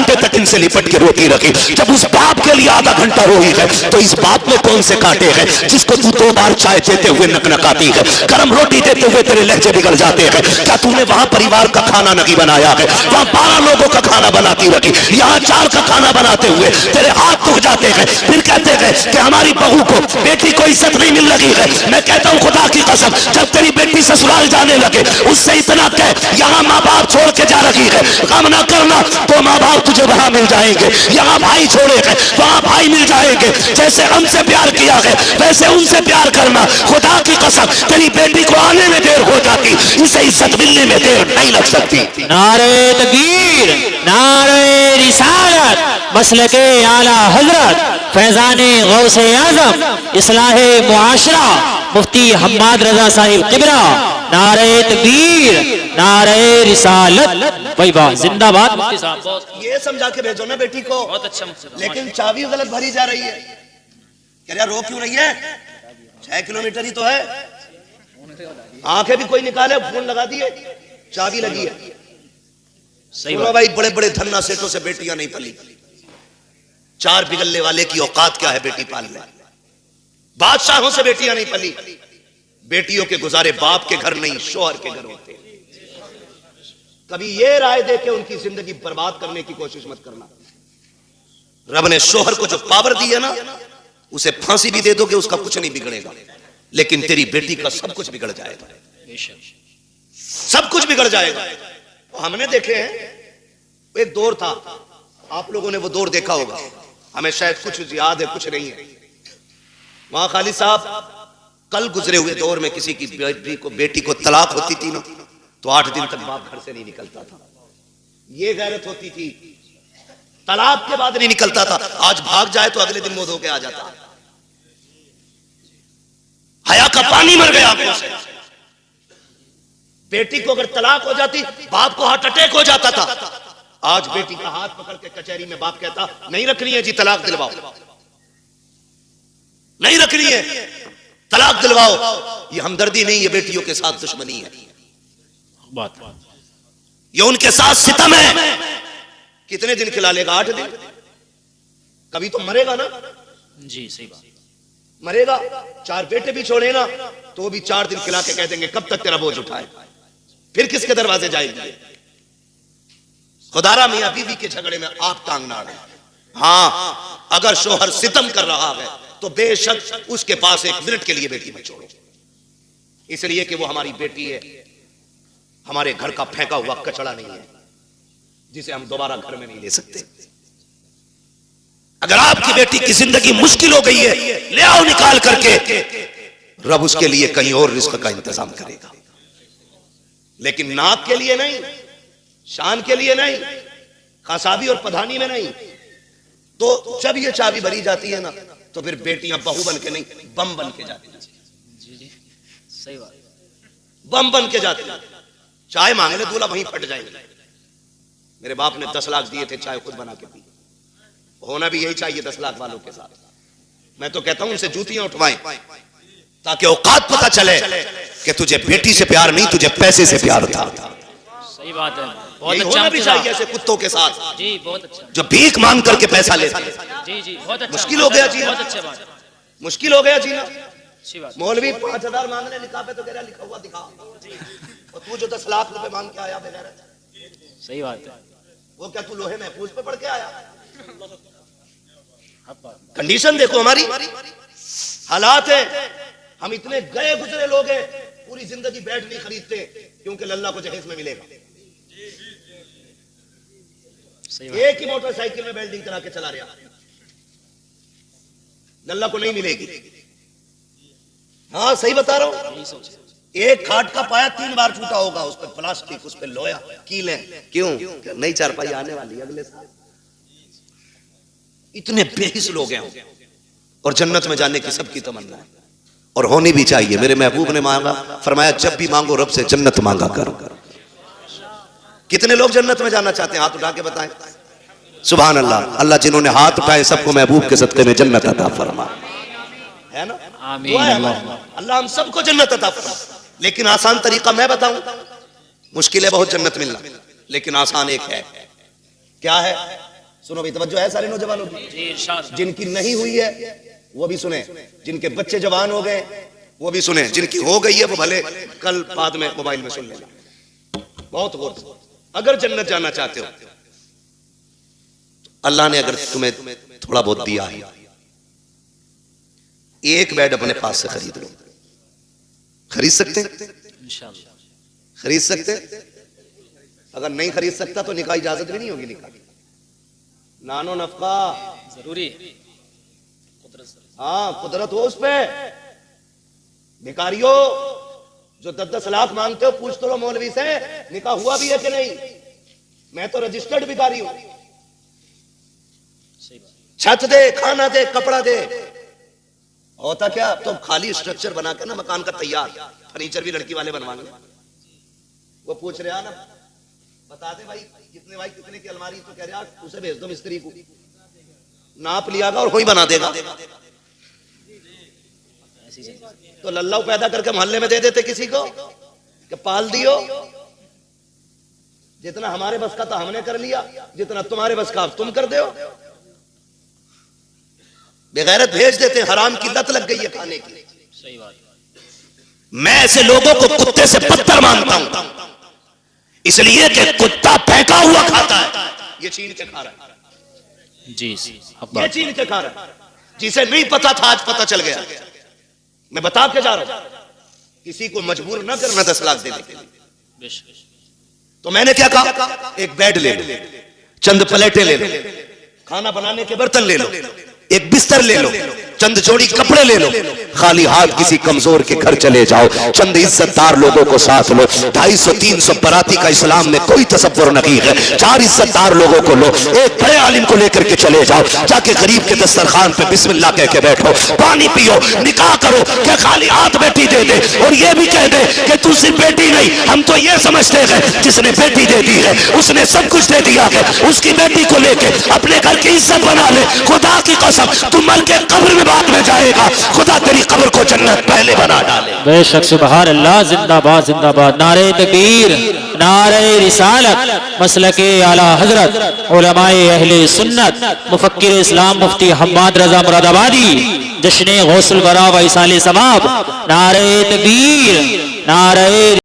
घंटे तक इनसे लिपट के रोती रखी। जब उस बाप के लिए आधा घंटा रोई है तो इस बाप में कौन से कांटे हैं जिसको तू 2 बार चाय देते हुए नकनकाती है, गर्म रोटी देते हुए तेरे लहजे बिगड़ जाते हैं। क्या तूने वहां परिवार का खाना नहीं बनाया है? वहां 12 लोगों का खाना बनाती रखी, यहाँ 4 का खाना बनाते हुए तेरे हाथ दुख जाते हैं। फिर कहते हैं कि हमारी बहू को, बेटी को इज्जत नहीं मिल रही है। मैं कहता हूं खुदा की कसम, जब तेरी बेटी ससुराल जाने लगे उससे इतना कह, यहाँ माँ बाप छोड़ के जा रही है, गम ना करना तो माँ बाप तुझे वहां मिल जाएंगे। यहाँ भाई छोड़े हैं वहां भाई मिल जाएंगे। जैसे हमसे प्यार किया है वैसे उनसे प्यार करना। खुदा की कसम तेरी बेटी को आने में देर हो जाती, इसे इज्जत मिलने में देर नहीं लग सकती। नारे तकबीर, नारे रिसालत, मसलके आला हजरत फैजाने गौसे आजम, इस्लाहे मुआशरा मुफ्ती हम्माद रजा साहिब किबरा। नारे तकबीर, नारे रिसालत, वही बात जिंदाबाद। मुफ्ती साहब ये समझा के भेजो ना बेटी को, बहुत अच्छा। लेकिन चाबी गलत भरी जा रही है। कह रहा रो क्यों रही है? 6 किलोमीटर ही तो है। आंखें भी कोई निकाले, फोन लगा दिए, चाबी लगी है। सही बात भाई, बड़े बड़े धन्ना सेठों से बेटियां नहीं पली। 4 बिगलने वाले की औकात क्या है बेटी पालने? बादशाहों से बेटियां नहीं पली। बेटियों के गुजारे बाप के घर नहीं, शोहर के घर होते। कभी ये राय दे के उनकी जिंदगी बर्बाद करने की कोशिश मत करना। रब ने शोहर को जो पावर दी है ना, उसे फांसी भी दे दोगे उसका कुछ नहीं बिगड़ेगा, लेकिन तेरी बेटी का सब कुछ बिगड़ जाएगा, सब कुछ बिगड़ जाएगा। हमने देखे हैं, एक दौर था, आप लोगों ने वो दौर देखा होगा, हमें शायद कुछ याद है कुछ नहीं है। वहां खालिद साहब कल गुजरे हुए दौर में किसी की बेटी को तलाक होती थी ना, तो 8 दिन तक बाप घर से नहीं निकलता था। ये गैरत होती थी, तलाक के बाद नहीं निकलता था। आज भाग जाए तो अगले दिन मुंह धो के आ जाता। हया का पानी मर गया आंखों से। बेटी को अगर तलाक हो जाती, बाप को हार्ट अटैक हो जाता था। आज बेटी का हाथ पकड़ के कचहरी में बाप कहता, नहीं रखनी है जी, तलाक दिलवाओ, नहीं रखनी है, तलाक दिलवाओ। ये हमदर्दी नहीं, ये बेटियों के साथ दुश्मनी है, ये उनके साथ सितम है। कितने दिन खिला लेगा? 8 दिन। कभी तो मरेगा ना जी, सही बात। मरेगा। 4 बेटे भी छोड़े ना तो भी 4 दिन खिला के कह देंगे कब तक तेरा बोझ उठाए, फिर किसके दरवाजे जाएगी? खुदारा मियां बीवी के झगड़े में आप टांग ना अड़े। हाँ, अगर शोहर सितम कर रहा है तो बेशक उसके पास 1 मिनट के लिए बेटी मत छोड़ो, इसलिए कि वो हमारी बेटी है, हमारे घर का फेंका हुआ कचड़ा नहीं है जिसे हम दोबारा घर में नहीं ले सकते। अगर आपकी बेटी की जिंदगी मुश्किल हो गई है, ले आओ निकाल करके, रब उसके लिए कहीं और रिस्क का इंतजाम करेगा, लेकिन नाक के लिए नहीं, शान के लिए नहीं, खसाबी और पधानी में नहीं। तो जब ये चाबी भरी जाती है ना, तो फिर बेटियां बहू बन के नहीं, बम बन के जाती हैं। सही बात, बम बन के जाती हैं। चाय मांगे ले दूल्हा वहीं फट जाएंगे। मेरे बाप ने 10 लाख दिए थे, चाय खुद बना के पी। होना भी यही चाहिए 10 लाख वालों के साथ। मैं तो कहता हूं उनसे जूतियां उठवाएं ताकि औकात पता चले कि तुझे बेटी से प्यार नहीं, तुझे पैसे से प्यार था। सही बात है, बहुत अच्छा। होना भी चाहिए ऐसे कुत्तों के साथ जी, बहुत अच्छा, जो भीख मांग करके पैसा लेते हैं। जी जी, बहुत अच्छा। मुश्किल हो गया जीना, बहुत अच्छा बात, मुश्किल हो गया जीना। अच्छी बात। मौलवी 5000 मांगने निकाह पे तो कह रहा लिखा हुआ दिखा, और तू जो 10 लाख रुपए मांग के आया बगैर, सही बात है। वो क्या तू लोहे महफूज पे पढ़ के आया? कंडीशन देखो हमारी, हालात है। हम इतने गए गुजरे लोग हैं, पूरी जिंदगी बैठ नहीं खरीदते क्योंकि लल्ला को जहेज में मिलेगा। एक ही मोटरसाइकिल में वेल्डिंग करा के चला रहा, लल्ला को नहीं मिलेगी। हाँ सही बता रहा हूं। एक खाट का पाया 3 बार टूटा होगा, उस पर प्लास्टिक, उस पर लोया, कीले। क्यों? नई चारपाई आने वाली अगले साल। इतने बेहिस लोग हैं, और जन्नत में जाने की सबकी तमन्ना है, और होनी भी चाहिए। मेरे महबूब ने मांगा, फरमाया जब भी मांगो रब से जन्नत मांगा करो। कितने लोग जन्नत में जाना चाहते हैं? हाथ उठा के बताएं। सुभान अल्लाह। अल्लाह जिन्होंने हाथ उठाए सबको महबूब के सदके में जन्नत अता फरमा, है ना? आमीन। अल्लाह हम सबको जन्नत अता फरमा। लेकिन आसान तरीका मैं बताऊं, मुश्किल है बहुत जन्नत मिलना, लेकिन आसान एक है। क्या है? सुनो भाई, तवज्जो है सारे नौजवानों की। जी इरशाद। जिनकी नहीं हुई है वो भी सुने, जिनके बच्चे जवान हो गए वो भी सुने, जिनकी हो गई है वो भले कल बाद में मोबाइल में सुन लेना। बहुत गौर से, अगर जन्नत जाना चाहते हो तो अल्लाह ने अगर तुम्हें थोड़ा बहुत दिया है, एक बेड अपने पास से खरीद लो। खरीद सकते हैं? इंशाअल्लाह खरीद सकते हैं? अगर नहीं खरीद सकता तो निकाह इजाजत भी नहीं होगी। निकाह नानो नफका जरूरी है। हाँ, कुदरत हो उस पे। भिखारियों जो 10-10 लाख मांगते हो, पूछ तो लो मौलवी से निकाह हुआ भी है कि नहीं। मैं तो रजिस्टर्ड भिखारी हूं। सही बात। छत दे, खाना दे, कपड़ा दे। होता क्या, तो खाली स्ट्रक्चर बना के ना मकान का तैयार, फर्नीचर भी लड़की वाले बनवाएंगे। वो पूछ रहे ना, बता दे भाई कितने भाई कितने की अलमारी, तो कह रहा उसे भेज दो मिस्त्री को, नाप लियागा और कोई बना देगा। तो लल्लाऊ पैदा करके मोहल्ले में दे देते किसी को कि पाल दियो। जितना हमारे बस का था हमने कर लिया, जितना तुम्हारे बस का तुम कर दो। बेगैरत भेज देते, हराम की लत लग गई है खाने की। सही बात। मैं ऐसे लोगों को कुत्ते से बदतर मानता हूं, इसलिए कि कुत्ता फेंका हुआ खाता है, ये छीन के खा रहा है। जी ये छीन के खा रहा है। जिसे नहीं पता था आज पता चल गया। मैं बता के जा रहा हूं, किसी को मजबूर ना करना 10 लाख देने के लिए। तो मैंने क्या कहा, एक बेड ले लो, चंद प्लेटें ले लो, खाना बनाने के बर्तन ले लो, एक बिस्तर ले लो, चंद जोड़ी कपड़े ले लो, खाली हाथ किसी कमजोर के घर चले जाओ, चंद इज्जतदार लोगों को साथ लो। 250-300 बराती का इस्लाम में कोई तसव्वुर नहीं है। 4 इज्जतदार लोगों को लो, एक बड़े आलिम को लेकर के चले जाओ, जाके गरीब के दस्तरखान पे बिस्मिल्लाह कह के बैठो, पानी पियो, निकाह करो। क्या खाली हाथ बेटी दे दे और ये भी कह दे कि तू सिर्फ बेटी नहीं, हम तो ये समझते हैं जिसने बेटी दे दी है उसने सब कुछ दे दिया है। उसकी बेटी को लेके अपने घर की इज्जत बना ले। खुदा की कसम, तू मर के कब्र में बाद में जाएगा, खुदा तेरी कब्र को जन्नत पहले बना डाले। बेशक सुभान अल्लाह, जिंदाबाद जिंदाबाद। नारे तकबीर, नारे रिसालत, मसलके आला हजरत, उलमाए अहले सुन्नत, मुफक्किर इस्लाम मुफ्ती हम्माद रजा मुरादाबादी, जश्न गौसुल बरा व इसाले समाब। नारे तकबीर, नारे